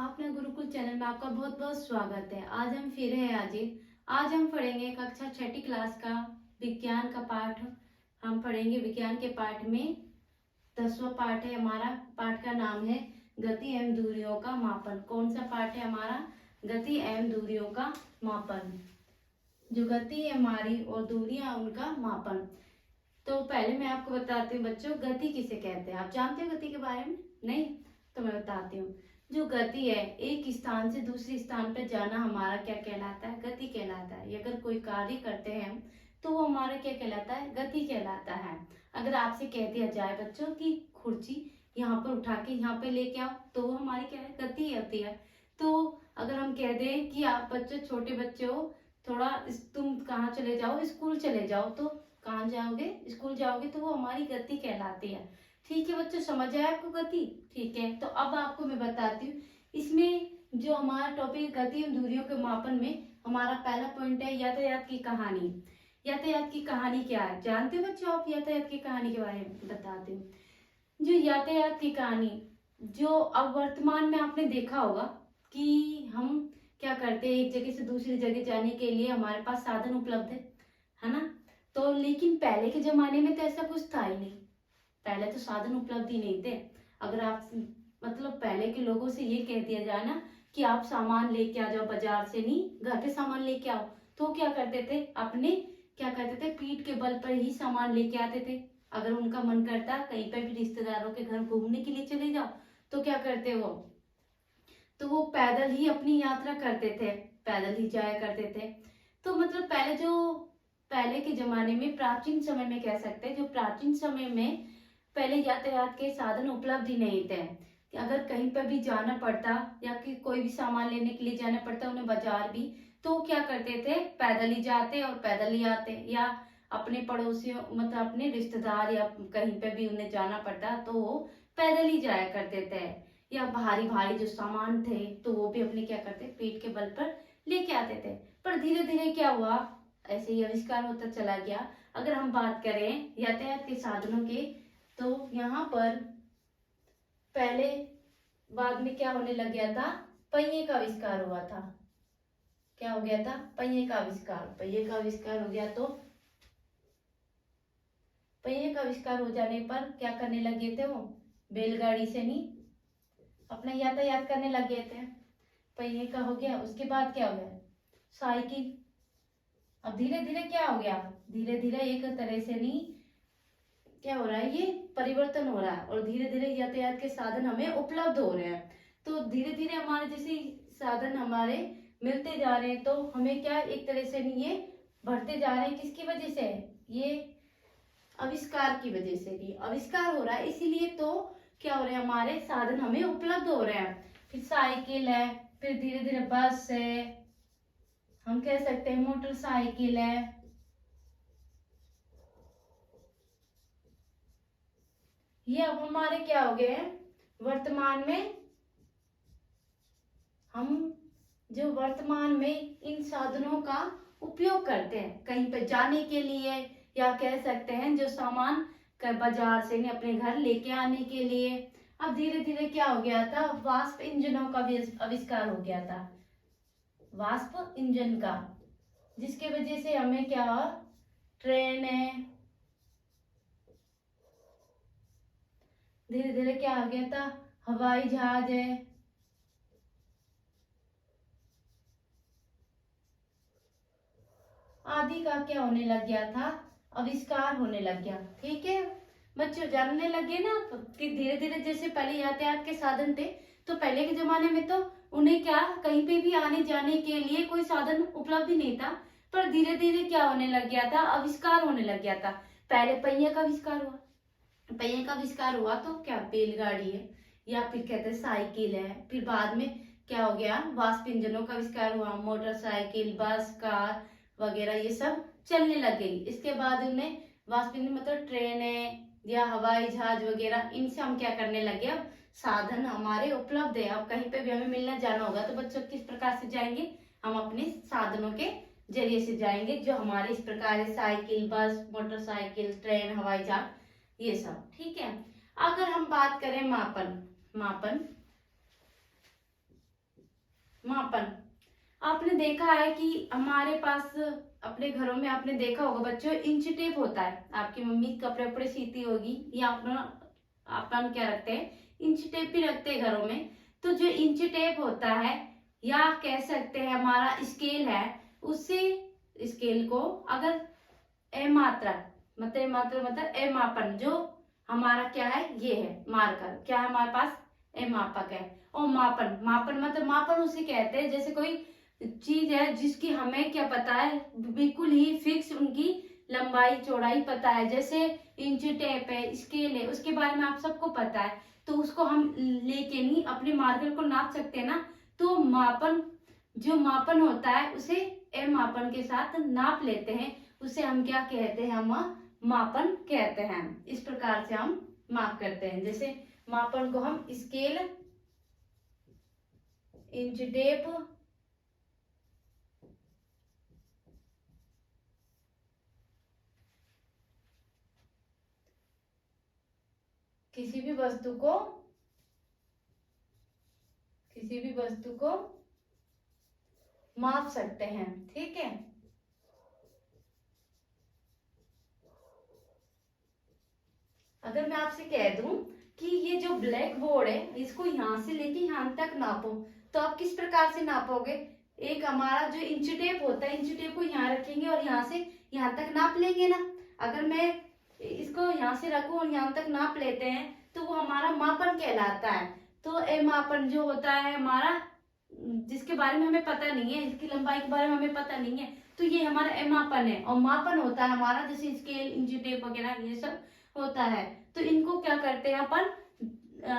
आपने गुरुकुल चैनल में आपका बहुत बहुत स्वागत है। आज हम फिर है हाजिर। आज हम पढ़ेंगे कक्षा छठी क्लास का विज्ञान का पाठ। हम पढ़ेंगे विज्ञान के पाठ में 10वां पाठ है हमारा। पाठ का नाम है गति एवं दूरियों का मापन। कौन सा पाठ है हमारा? गति एवं दूरियों का मापन। जो गति है हमारी और दूरियां उनका मापन। तो पहले मैं आपको बताती हूँ बच्चों, गति किसे कहते हैं। आप जानते हो गति के बारे में? नहीं? तो मैं बताती हूँ। जो गति है, एक स्थान से दूसरे स्थान पर जाना हमारा क्या कहलाता है? गति कहलाता है। अगर कोई कार्य करते हैं तो वो हमारा क्या कहलाता है? गति कहलाता है। अगर आपसे कह दिया जाए बच्चों की खुर्ची यहाँ पर उठा के यहाँ पे लेके आओ, तो वो हमारी क्या है? गति होती है। तो अगर हम कह दें कि आप बच्चों, छोटे बच्चे हो, थोड़ा तुम कहाँ चले जाओ, स्कूल चले जाओ, तो कहाँ जाओगे? स्कूल जाओगे, तो वो हमारी गति कहलाती है। ठीक है बच्चों, समझ आया आपको गति? ठीक है, तो अब आपको मैं बताती हूँ। इसमें जो हमारा टॉपिक गति एवं दूरियों के मापन में हमारा पहला पॉइंट है यातायात की कहानी। यातायात की कहानी क्या है? जानते हो बच्चों आप यातायात की कहानी के बारे में? बताती हूँ। जो यातायात की कहानी, जो अब वर्तमान में आपने देखा होगा कि हम क्या करते हैं, एक जगह से दूसरी जगह जाने के लिए हमारे पास साधन उपलब्ध है ना? तो लेकिन पहले के जमाने में तो ऐसा कुछ था ही नहीं। पहले तो साधन उपलब्ध ही नहीं थे। अगर आप मतलब पहले के लोगों से ये कह दिया जाए ना कि आप सामान लेके आ जाओ बाजार से, नहीं घर पे सामान लेके आओ, तो क्या करते थे? अपने क्या करते थे? पीठ के बल पर ही सामान लेके आते थे। अगर उनका मन करता कहीं पर भी रिश्तेदारों के घर घूमने के लिए चले जाओ, तो क्या करते वो? तो वो पैदल ही अपनी यात्रा करते थे, पैदल ही जाया करते थे। तो मतलब पहले के जमाने में, प्राचीन समय में कह सकते हैं, जो प्राचीन समय में पहले यातायात के साधन उपलब्ध ही नहीं थे। कि अगर कहीं पर भी जाना पड़ता या कि कोई भी सामान लेने के लिए जाना पड़ता उन्हें बाजार भी, तो क्या करते थे? पैदल ही जाते और पैदल ही आते। या अपने पड़ोसियों मतलब अपने रिश्तेदार या कहीं पे भी उन्हें जाना पड़ता तो वो पैदल ही जाया करते थे। या भारी भारी जो सामान थे तो वो भी अपने क्या करते? पीठ के बल पर लेके आते थे। पर धीरे धीरे क्या हुआ? ऐसे ही आविष्कार होता चला गया। अगर हम बात करें यातायात के साधनों के, तो यहाँ पर पहले बाद में क्या होने लग गया था? पहिए का आविष्कार हुआ था। क्या हो गया था? पहिए का आविष्कार। पहिए का आविष्कार हो गया तो पहिए का आविष्कार हो जाने पर क्या करने लगे थे वो? बैलगाड़ी से नहीं अपना यातायात करने लग गए थे। पहिए का हो गया, उसके बाद क्या हो गया? साइकिल। अब धीरे धीरे क्या हो गया? धीरे धीरे एक तरह से नहीं क्या हो रहा है, ये परिवर्तन हो रहा है और धीरे धीरे यातायात के साधन हमें उपलब्ध हो रहे हैं। तो धीरे धीरे हमारे जैसे साधन हमारे मिलते जा रहे हैं, तो हमें क्या एक तरह से नहीं ये बढ़ते जा रहे हैं। किसकी वजह से? ये आविष्कार की वजह से भी आविष्कार हो रहा है, इसीलिए तो क्या हो रहे हैं? हमारे साधन हमें उपलब्ध हो रहे हैं। फिर साइकिल है, फिर धीरे धीरे बस है, हम कह सकते हैं मोटरसाइकिल है। ये अब हमारे क्या हो गए हैं? वर्तमान में हम जो वर्तमान में इन साधनों का उपयोग करते हैं कहीं पर जाने के लिए, या कह सकते हैं जो सामान बाजार से अपने घर लेके आने के लिए। अब धीरे धीरे क्या हो गया था? वाष्प इंजनों का भी आविष्कार हो गया था। वाष्प इंजन का, जिसके वजह से हमें क्या, ट्रेन है, धीरे धीरे क्या हो गया था? हवाई जहाज है, आदि का क्या होने लग गया था? आविष्कार होने लग गया। ठीक है बच्चों, जानने लगे ना आप कि धीरे धीरे जैसे पहले यातायात के साधन थे, तो पहले के जमाने में तो उन्हें क्या कहीं पे भी आने जाने के लिए कोई साधन उपलब्ध ही नहीं था। पर धीरे धीरे क्या होने लग गया था? आविष्कार होने लग गया था। पहले पहिए का आविष्कार हुआ। पहिए का आविष्कार हुआ तो क्या बैलगाड़ी है, या फिर कहते हैं साइकिल है। फिर बाद में क्या हो गया? वाष्प इंजनों का आविष्कार हुआ, मोटरसाइकिल, बस, कार वगैरह ये सब चलने लग गई। इसके बाद उन्हें वाष्प इंजन मतलब ट्रेन है या हवाई जहाज वगैरह, इनसे हम क्या करने लगे? अब साधन हमारे उपलब्ध है। अब कहीं पे भी हमें मिलना जाना होगा तो बच्चों किस प्रकार से जाएंगे? हम अपने साधनों के जरिए से जाएंगे, जो हमारे इस प्रकार है, साइकिल, बस, मोटरसाइकिल, ट्रेन, हवाई जहाज, ये सब। ठीक है, अगर हम बात करें मापन, मापन मापन। आपने देखा है कि हमारे पास अपने घरों में आपने देखा होगा बच्चों, इंच टेप होता है। आपकी मम्मी कपड़े वपड़े सीती होगी या अपना अपन क्या रखते हैं, इंच टेप भी रखते हैं घरों में। तो जो इंच टेप होता है या कह सकते हैं हमारा स्केल है, उससे स्केल को अगर मात्रक मतलब मापन, जो हमारा क्या है, ये है मार्कर, क्या है हमारे पास मापक है। और मापन मतलब मापन उसे कहते हैं जैसे कोई चीज है जिसकी हमें क्या पता है, बिल्कुल ही फिक्स उनकी लंबाई चौड़ाई पता है। जैसे इंच टेप है, स्केल है, उसके बारे में आप सबको पता है, तो उसको हम लेके नहीं अपने मार्कर को नाप सकते हैं ना। तो मापन, जो मापन होता है उसे मापन के साथ नाप लेते हैं, उसे हम क्या कहते हैं, हम मापन कहते हैं। इस प्रकार से हम माप करते हैं। जैसे मापन को हम स्केल, इंच टेप, किसी भी वस्तु को माप सकते हैं। ठीक है। अगर मैं आपसे कह दूं कि ये जो ब्लैक बोर्ड है इसको यहाँ से लेके यहाँ तक नापो, तो आप किस प्रकार से नापोगे? एक हमारा जो इंच टेप होता है, इंच टेप को यहाँ रखेंगे और यहाँ से यहाँ तक नाप लेंगे ना। अगर मैं इसको यहाँ से रखूं और यहाँ तक नाप लेते हैं तो वो हमारा मापन कहलाता है। तो मापन जो होता है हमारा, जिसके बारे में हमें पता नहीं है, इसकी लंबाई के बारे में हमें पता नहीं है, तो ये हमारा मापन है। और मापन होता है हमारा जैसे स्केल, इंच टेप वगैरह ये सब होता है। तो इनको क्या करते हैं अपन,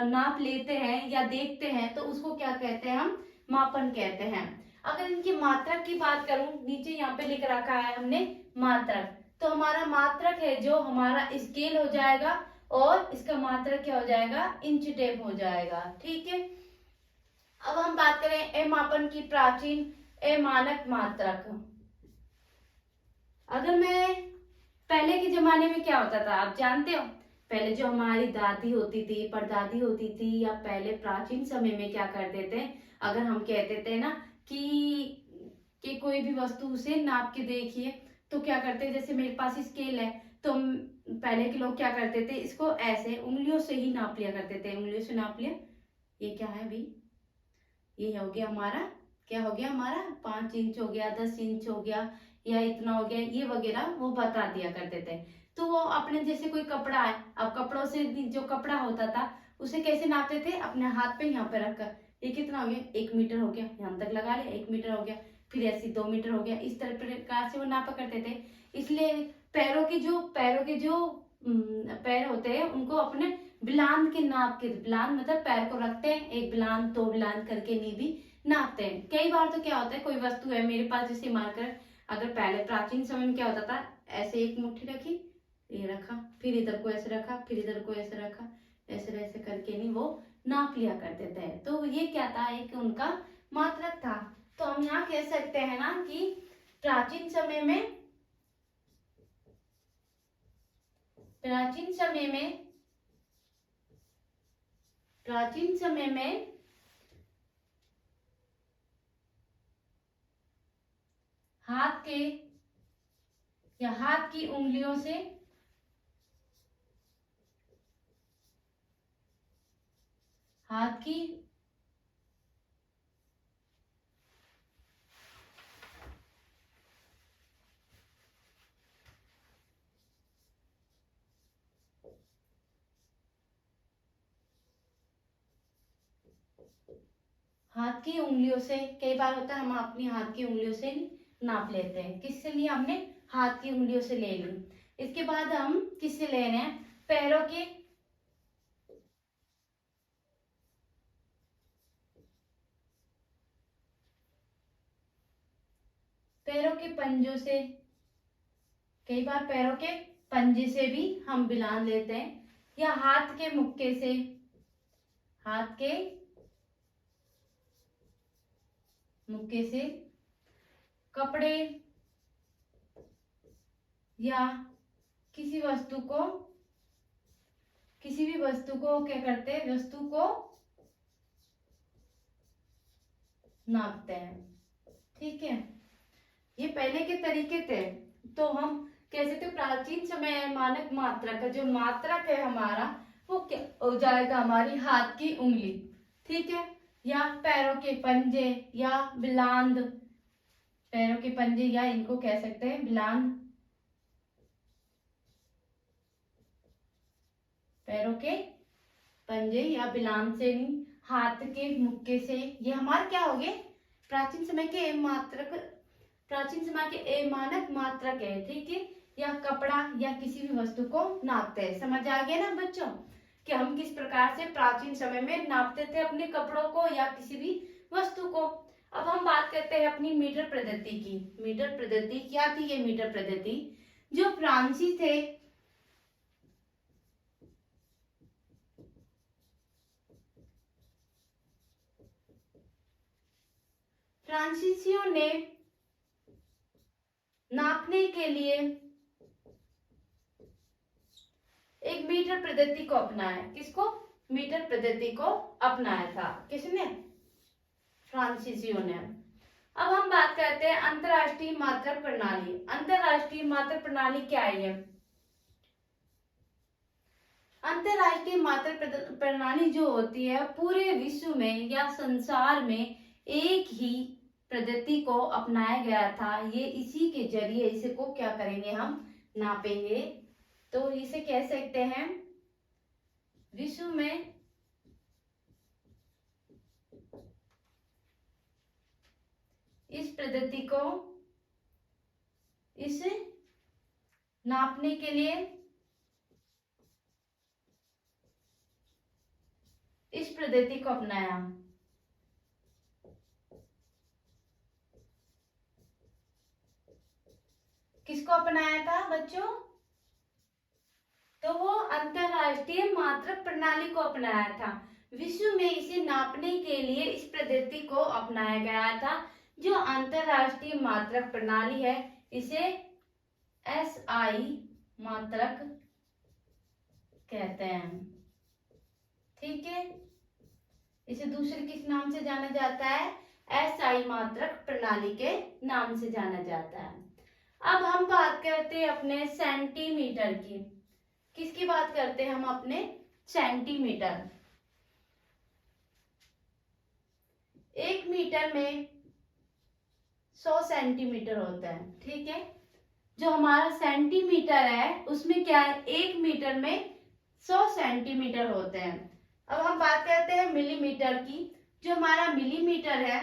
नाप लेते हैं या देखते हैं, तो उसको क्या कहते हैं, हम मापन कहते हैं। अगर इनकी मात्रक की बात करूं, नीचे यहाँ पे लिख रखा है हमने मात्रक, तो हमारा मात्रक है जो हमारा स्केल हो जाएगा और इसका मात्रक क्या हो जाएगा, इंच टेप हो जाएगा। ठीक है। अब हम बात करें मापन की प्राचीन मानक मात्रक। अगर मैं, पहले के जमाने में क्या होता था आप जानते हो? पहले जो हमारी दादी होती थी, परदादी होती थी, या पहले प्राचीन समय में क्या करते थे, अगर हम कहते थे ना कि कोई भी वस्तु उसे नाप के देखिए, तो क्या करते, जैसे मेरे पास स्केल है, तो पहले के लोग क्या करते थे, इसको ऐसे उंगलियों से ही नाप लिया करते थे, उंगलियों से नाप लिया। ये क्या है भाई, ये हो गया हमारा, क्या हो गया हमारा, 5 इंच हो गया, 10 इंच हो गया, या इतना हो गया, ये वगैरह वो बता दिया करते थे। तो वो अपने जैसे कोई कपड़ा है, अब कपड़ों से जो कपड़ा होता था उसे कैसे नापते थे, अपने हाथ पे यहाँ पे रखकर, ये कितना हो गया, 1 मीटर हो गया, यहाँ तक लगा लिया, 1 मीटर हो गया, फिर ऐसे 2 मीटर हो गया, इस तरह प्रकार से वो नापा करते थे। इसलिए पैरों के जो पैर होते हैं उनको अपने बिलान के नाप के, बिलान मतलब पैर को रखते हैं, एक बिलान दो बिलान करके नहीं भी नापते हैं। कई बार तो क्या होता है, कोई वस्तु है मेरे पास जैसे मार्कर, अगर पहले प्राचीन समय में क्या होता था, ऐसे एक मुट्ठी रखी, ये रखा, फिर इधर को ऐसे रखा, फिर इधर को ऐसे रखा, ऐसे ऐसे करके नहीं वो नाप लिया करते थे। तो ये क्या था, एक उनका मात्रक था। तो हम यहाँ कह सकते हैं ना कि प्राचीन समय में प्राचीन समय में प्राचीन समय में हाथ के या हाथ की उंगलियों से, हाथ की हाथ की उंगलियों से, कई बार होता है हम अपनी हाथ की उंगलियों से नाप लेते हैं। किससे लिया हमने, हाथ की उंगलियों से ले ली। इसके बाद हम किससे ले रहे हैं, पैरों के पंजों से, कई बार पैरों के पंजे से भी हम बिलान लेते हैं, या हाथ के मुक्के से, हाथ के मुक्के से कपड़े या किसी वस्तु को, किसी भी वस्तु को क्या करते हैं, वस्तु को नापते हैं। ठीक है, ये पहले के तरीके थे। तो हम कैसे थे, प्राचीन समय मानक मात्रक का जो मात्रक है हमारा वो क्या हो जाएगा, हमारी हाथ की उंगली। ठीक है, या पैरों के पंजे या बिलांद, पैरों के पंजे या इनको कह सकते हैं बिलांद, पैरों के पंजे या बिलांद से नहीं, हाथ के मुक्के से, ये हमारे क्या हो गए, प्राचीन समय के मात्रक, प्राचीन समय के मानक मात्रक है। ठीक है, या कपड़ा या किसी भी वस्तु को नापते हैं। समझ आ गया ना बच्चों कि हम किस प्रकार से प्राचीन समय में नापते थे अपने कपड़ों को या किसी भी वस्तु को। अब हम बात करते हैं अपनी मीटर पद्धति की। मीटर पद्धति क्या थी, ये मीटर पद्धति जो फ्रांसी थे, फ्रांसीसियों ने नापने के लिए एक मीटर पद्धति को अपनाया। किसको, मीटर पद्धति को अपनाया था, किसने, फ्रांसीसियों ने। अब हम बात करते हैं अंतरराष्ट्रीय मात्रक प्रणाली। अंतरराष्ट्रीय मात्रक प्रणाली क्या है? अंतरराष्ट्रीय मात्रक प्रणाली जो होती है पूरे विश्व में या संसार में एक ही पद्धति को अपनाया गया था। ये इसी के जरिए इसे को क्या करेंगे, हम नापेंगे। तो इसे कह सकते हैं विश्व में इस पद्धति को, इसे नापने के लिए इस पद्धति को अपनाया। किसको अपनाया था बच्चों? तो वो अंतरराष्ट्रीय मात्रक प्रणाली को अपनाया था। विश्व में इसे नापने के लिए इस पद्धति को अपनाया गया था। जो अंतरराष्ट्रीय मात्रक प्रणाली है इसे SI मात्रक कहते हैं। ठीक है, इसे दूसरे किस नाम से जाना जाता है? SI मात्रक प्रणाली के नाम से जाना जाता है। अब हम बात करते हैं अपने सेंटीमीटर की। किसकी बात करते हैं हम? अपने सेंटीमीटर। 1 मीटर में 100 सेंटीमीटर होता है। ठीक है, जो हमारा सेंटीमीटर है उसमें क्या है, 1 मीटर में 100 सेंटीमीटर होते हैं। अब हम बात करते हैं मिलीमीटर की। जो हमारा मिलीमीटर है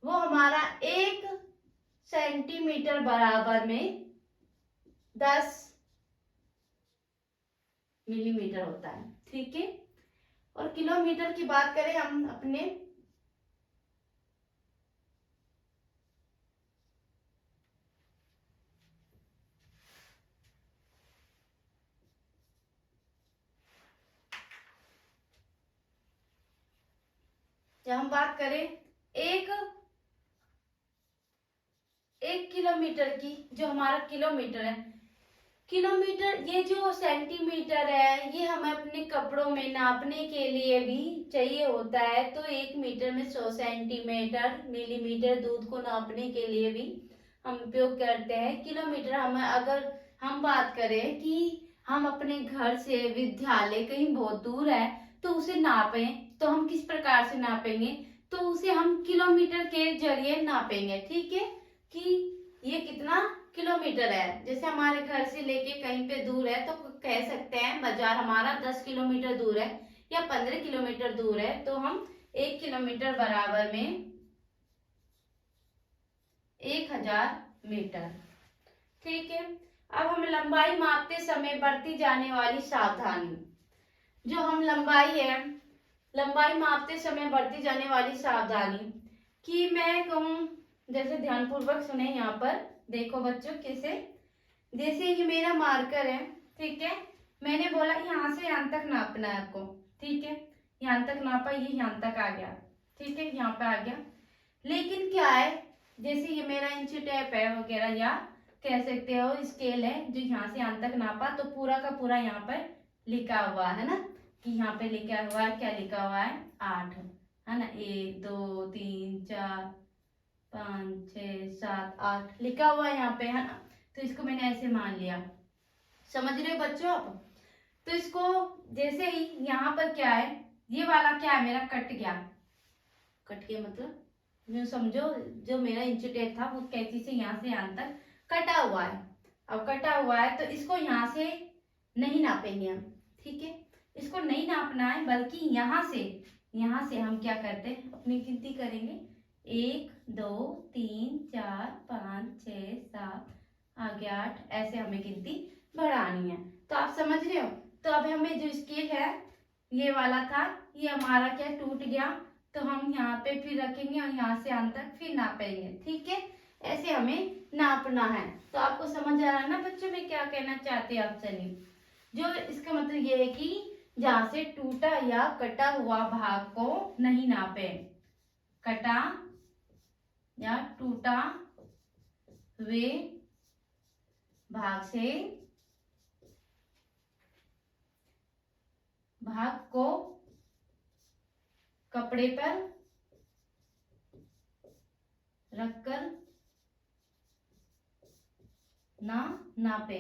वो हमारा 1 सेंटीमीटर बराबर में 10 मिलीमीटर होता है। ठीक है, और किलोमीटर की बात करें हम अपने, जब हम बात करें एक किलोमीटर की, जो हमारा किलोमीटर है, किलोमीटर, ये जो सेंटीमीटर है ये हमें अपने कपड़ों में नापने के लिए भी चाहिए होता है। तो 1 मीटर में 100 सेंटीमीटर मिलीमीटर दूध को नापने के लिए भी हम उपयोग करते हैं। किलोमीटर हमें, अगर हम बात करें कि हम अपने घर से विद्यालय कहीं बहुत दूर है तो उसे नापें, तो हम किस प्रकार से नापेंगे? तो उसे हम किलोमीटर के जरिए नापेंगे। ठीक है, कि ये कितना किलोमीटर है। जैसे हमारे घर से लेके कहीं पे दूर है तो कह सकते हैं बाजार हमारा 10 किलोमीटर दूर है या 15 किलोमीटर दूर है, तो हम 1 किलोमीटर बराबर में 1000 मीटर। ठीक है, अब हम लंबाई मापते समय बरती जाने वाली सावधानी। जो हम लंबाई है, लंबाई मापते समय बरती जाने वाली सावधानी कि मैं कहूँ, जैसे ध्यानपूर्वक सुने, यहाँ पर देखो बच्चों कैसे, जैसे ये मेरा मार्कर है। ठीक है, मैंने बोला यहाँ से यहाँ तक नापना है आपको। ठीक है, यहाँ तक नापा, ये यहाँ तक आ गया। ठीक है, यहाँ पे आ गया। लेकिन क्या है, जैसे ये मेरा इंची टेप है वगैरह, या कह सकते हो स्केल है, जो यहाँ से यहाँ तक नापा तो पूरा का पूरा यहाँ पर लिखा हुआ है ना, कि यहाँ पे लिखा हुआ है, क्या लिखा हुआ है, 8 है ना, 1 2 3 4 5 6 7 8 लिखा हुआ है यहाँ पे, है ना। तो इसको मैंने ऐसे मान लिया, समझ रहे हो बच्चों आप। तो इसको जैसे ही यहाँ पर क्या है, ये वाला क्या है मेरा कट गया, कट गया मतलब यूं समझो, जो मेरा इंच टेप था वो कैंची से यहाँ से यहाँ तक कटा हुआ है। अब कटा हुआ है तो इसको यहाँ से नहीं नापेंगे हम, ठीक है। इसको नहीं नापना है, बल्कि यहाँ से हम क्या करते हैं, अपनी गिनती करेंगे। 1 2 3 4 5 6 7 आगे 8, ऐसे हमें गिनती बढ़ानी है। तो आप समझ रहे हो। तो अब हमें जो स्केल है ये वाला था, ये हमारा क्या टूट गया, तो हम यहाँ पे फिर रखेंगे और यहाँ से अंत तक फिर नापेंगे, ठीक है। ऐसे हमें नापना है। तो आपको समझ आ रहा है ना बच्चों में क्या कहना चाहते हैं आप। चलिए, जो इसका मतलब ये है कि जहाँ से टूटा या कटा हुआ भाग को नहीं नापे, कटा या टूटा हुए भाग को कपड़े पर रखकर ना नापे,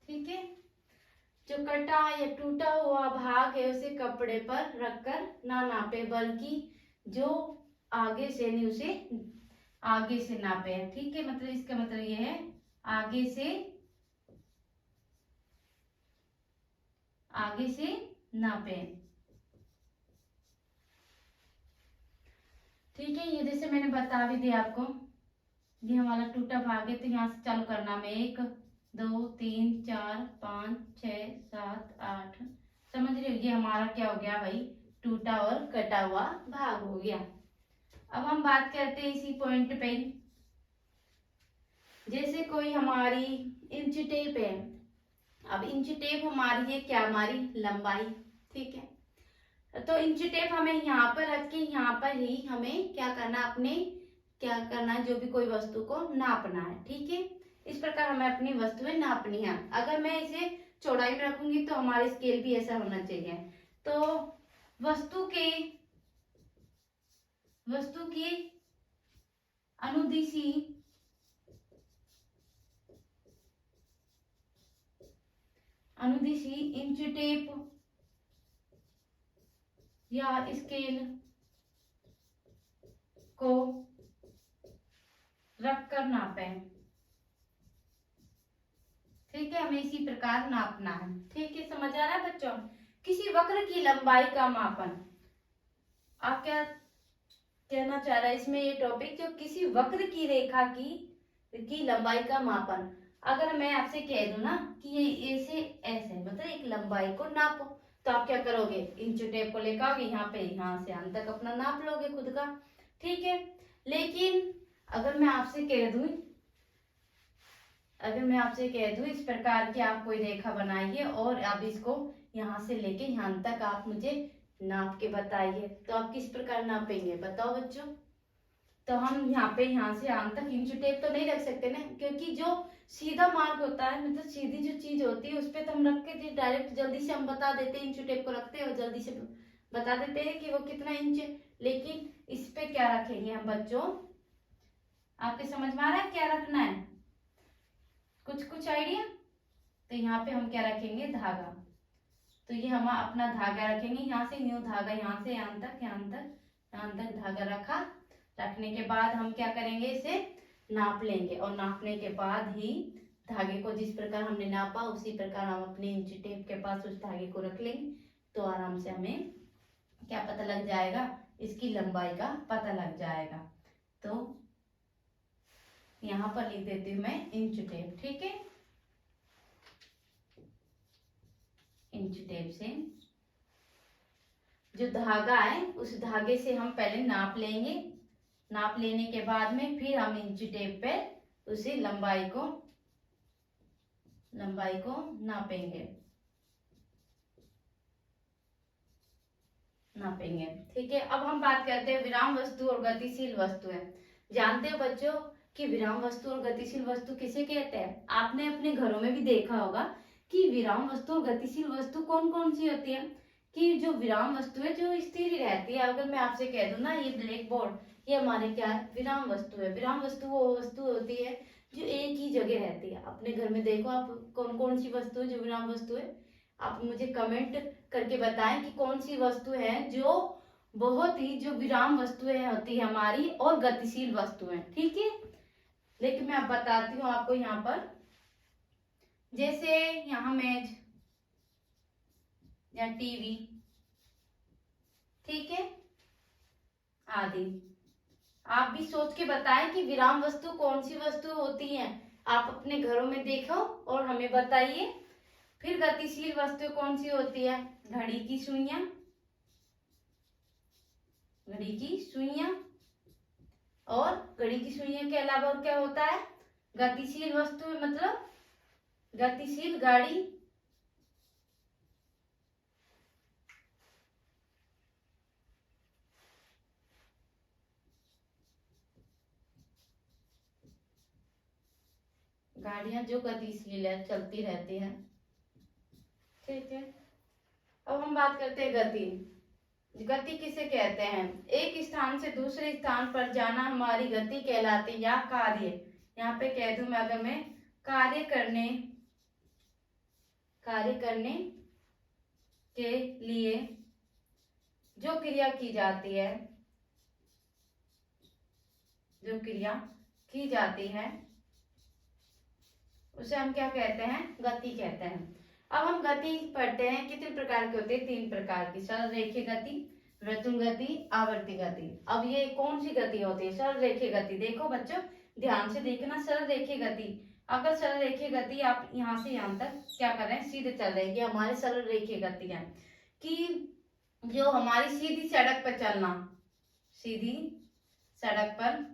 ठीक है। जो कटा या टूटा हुआ भाग है उसे कपड़े पर रखकर ना नापे, बल्कि जो आगे से नहीं उसे आगे से नापे, ठीक है। मतलब इसका मतलब ये है आगे से नापे, ठीक है। ये जैसे मैंने बता भी दिया आपको, ये हमारा टूटा भाग है तो यहाँ से चालू करना में 1 2 3 4 5 6 7 8, समझ रहे हो। ये हमारा क्या हो गया भाई, टूटा और कटा हुआ भाग हो गया। अब हम बात करते हैं इसी पॉइंट पे, जैसे कोई हमारी इंच टेप है। अब इंच टेप हमारी है क्या, हमारी लंबाई, ठीक है। तो इंच टेप हमें यहाँ पर रख के यहाँ पर ही हमें क्या करना, अपने क्या करना है, जो भी कोई वस्तु को नापना है, ठीक है। इस प्रकार हमें अपनी वस्तुएं नापनी है। अगर मैं इसे चौड़ाई में रखूंगी तो हमारी स्केल भी ऐसा होना चाहिए। तो वस्तु की अनुदिशी इंच टेप या स्केल को रखकर नापें, ठीक है। हमें इसी प्रकार नापना है, ठीक है। समझ आ रहा है बच्चों। किसी वक्र की लंबाई का मापन, आप क्या कहना चाह रहा है इसमें ये टॉपिक, जो किसी वक्र की रेखा की लंबाई का मापन। अगर मैं आपसे कह दूं ना कि ये ऐसे ऐसे मतलब एक लंबाई को नापो, तो आप क्या करोगे, इंच टेप को लेकर आओगे, यहाँ पे यहाँ से अंत तक अपना नाप लोगे खुद का, ठीक है। लेकिन अगर मैं आपसे कह दूं इस प्रकार की आप कोई रेखा बनाइए और आप इसको यहाँ से लेके यहाँ तक आप मुझे नाप के बताइए, तो आप किस प्रकार नापेंगे बताओ बच्चों। तो हम यहाँ पे यहाँ से यहाँ तक इंच टेप तो नहीं रख सकते ना, क्योंकि जो सीधा मार्ग होता है, मतलब सीधी जो चीज होती है उस पे तो हम रख के डायरेक्ट जल्दी से हम बता देते हैं, इंच टेप को रखते हैं और जल्दी से बता देते हैं कि वो कितना इंच है। लेकिन इस पे क्या रखेंगे हम बच्चों, आपके समझ में आ रहा है क्या रखना है, कुछ आइडिया। तो यहाँ पे हम क्या रखेंगे, धागा। तो ये हम अपना धागा रखेंगे, यहाँ से न्यू धागा, यहाँ से यहाँ तक धागा रखने के बाद हम क्या करेंगे, इसे नाप लेंगे और नापने के बाद ही धागे को जिस प्रकार हमने नापा उसी प्रकार हम अपने इंच टेप के पास उस धागे को रख लेंगे, तो आराम से हमें क्या पता लग जाएगा, इसकी लंबाई का पता लग जाएगा। तो यहाँ पर लिख देती हूँ मैं इंच टेप, ठीक है। इंच टेप से जो धागा है उस धागे से हम पहले नाप लेंगे, नाप लेने के बाद में फिर हम इंच टेप पे उसी लंबाई को नापेंगे, ठीक है। अब हम बात करते हैं विराम वस्तु और गतिशील वस्तुएं। जानते हो बच्चों कि विराम वस्तु और गतिशील वस्तु किसे कहते हैं। आपने अपने घरों में भी देखा होगा कि विराम वस्तु और गतिशील वस्तु कौन कौन सी होती है। कि जो विराम वस्तु है जो स्थिर रहती है, अगर मैं आपसे कह दूं ना, ये ब्लैक बोर्ड, ये हमारे क्या है, विराम वस्तु है। विराम वस्तु वो वस्तु होती है जो एक ही जगह रहती है। अपने घर में देखो आप, कौन कौन सी वस्तु है जो विराम वस्तु है। आप मुझे कमेंट करके बताएं कि कौन सी वस्तु है जो बहुत ही, जो विराम वस्तुएं होती है हमारी, और गतिशील वस्तुएं, ठीक है। लेकिन मैं आप बताती हूँ आपको यहाँ पर, जैसे यहाँ मेज या टीवी, ठीक है, आदि। आप भी सोच के बताएं कि विराम वस्तु कौन सी वस्तु होती है। आप अपने घरों में देखो और हमें बताइए। फिर गतिशील वस्तु कौन सी होती है, घड़ी की सुइयां, घड़ी की सुइयां। और घड़ी की सुइयां के अलावा और क्या होता है, गतिशील वस्तु मतलब गतिशील गाड़ी, गाड़ियां जो गतिशील है, चलती रहती हैं, ठीक है। अब हम बात करते हैं गति। गति किसे कहते हैं, एक स्थान से दूसरे स्थान पर जाना हमारी गति कहलाती है, या कार्य। यहाँ पे कह दूं मैं, अगर मैं कार्य करने के लिए जो क्रिया की जाती है, जो क्रिया की जाती है, उसे हम क्या कहते हैं, गति कहते हैं। अब हम गति पढ़ते हैं, कितने प्रकार के होते हैं, 3 प्रकार की, सरल रेखीय गति, वृत्तुल गति, आवर्ती गति। अब ये कौन सी गति होती है, सरल रेखीय गति। देखो बच्चों ध्यान से देखना, सरल रेखीय गति, अगर सरल रेखीय गति आप यहाँ से यहाँ तक क्या कर रहे हैं, सीधे चल रहे हैं, ये हमारे सरल रेखीय गति है। कि जो हमारी सीधी सड़क पर चलना, सीधी सड़क पर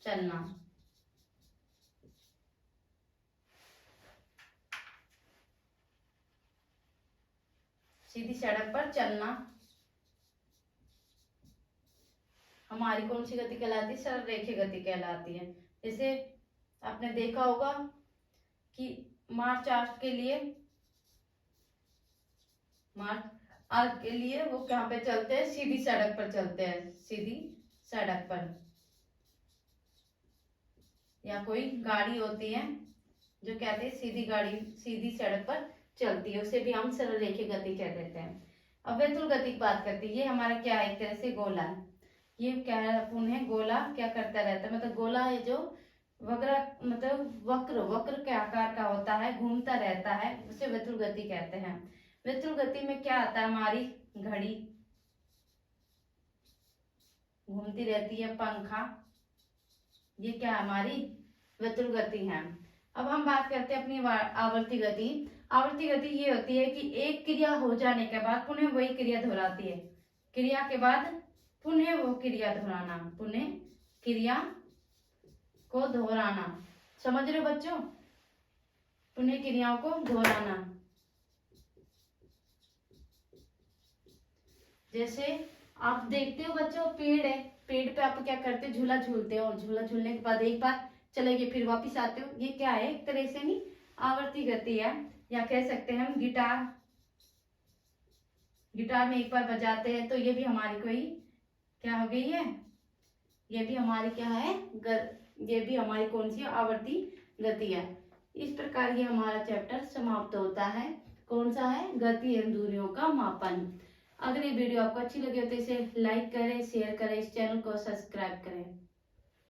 चलना, सीधी सड़क पर चलना हमारी कौन सी गति कहलाती है, सरल रेखीय गति कहलाती है। जैसे आपने देखा होगा कि मार्च पास्ट के लिए वो कहाँ पे चलते हैं, सीधी सड़क पर चलते हैं, सीधी सड़क पर। या कोई गाड़ी होती है जो कहते हैं सीधी गाड़ी सीधी सड़क पर चलती है, उसे भी हम सरल रेखीय गति कह देते हैं। अब वृत्तुल गति की बात करते हैं, ये हमारा क्या है, एक तरह से गोला है। ये क्या है, पुनः गोला क्या करता रहता है, मतलब गोला है जो वक्र, मतलब वक्र के आकार का होता है, घूमता रहता है, उसे वृत्तुल गति कहते हैं। वृत्तुल गति में क्या आता है, हमारी घड़ी घूमती रहती है, पंखा, ये क्या हमारी वृत्तुल गति है। अब हम बात करते हैं अपनी आवर्ती गति। आवर्ती गति ये होती है कि एक क्रिया हो जाने के बाद पुनः वही क्रिया दोहराती है, क्रिया के बाद पुनः वो क्रिया दोहराना, पुनः क्रिया को दोहराना, समझ रहे हो बच्चों, पुनः क्रियाओं को दोहराना। जैसे आप देखते हो बच्चों, पेड़ है, पेड़ पे आप क्या करते हो, झूला झूलते हो, और झूला झूलने के बाद एक बार चले गए फिर वापिस आते हो, ये क्या है, एक तरह से नहीं आवर्ती गति है। या कह सकते हैं हम गिटार में एक बार बजाते हैं तो ये भी हमारी कोई क्या हो गई है, ये भी हमारी क्या है, ये भी हमारी कौन सी आवर्ती गति है। इस प्रकार ये हमारा चैप्टर समाप्त होता है। कौन सा है, गति एवं दूरियों का मापन। अगर ये वीडियो आपको अच्छी लगे तो इसे लाइक करें, शेयर करें, इस चैनल को सब्सक्राइब करें।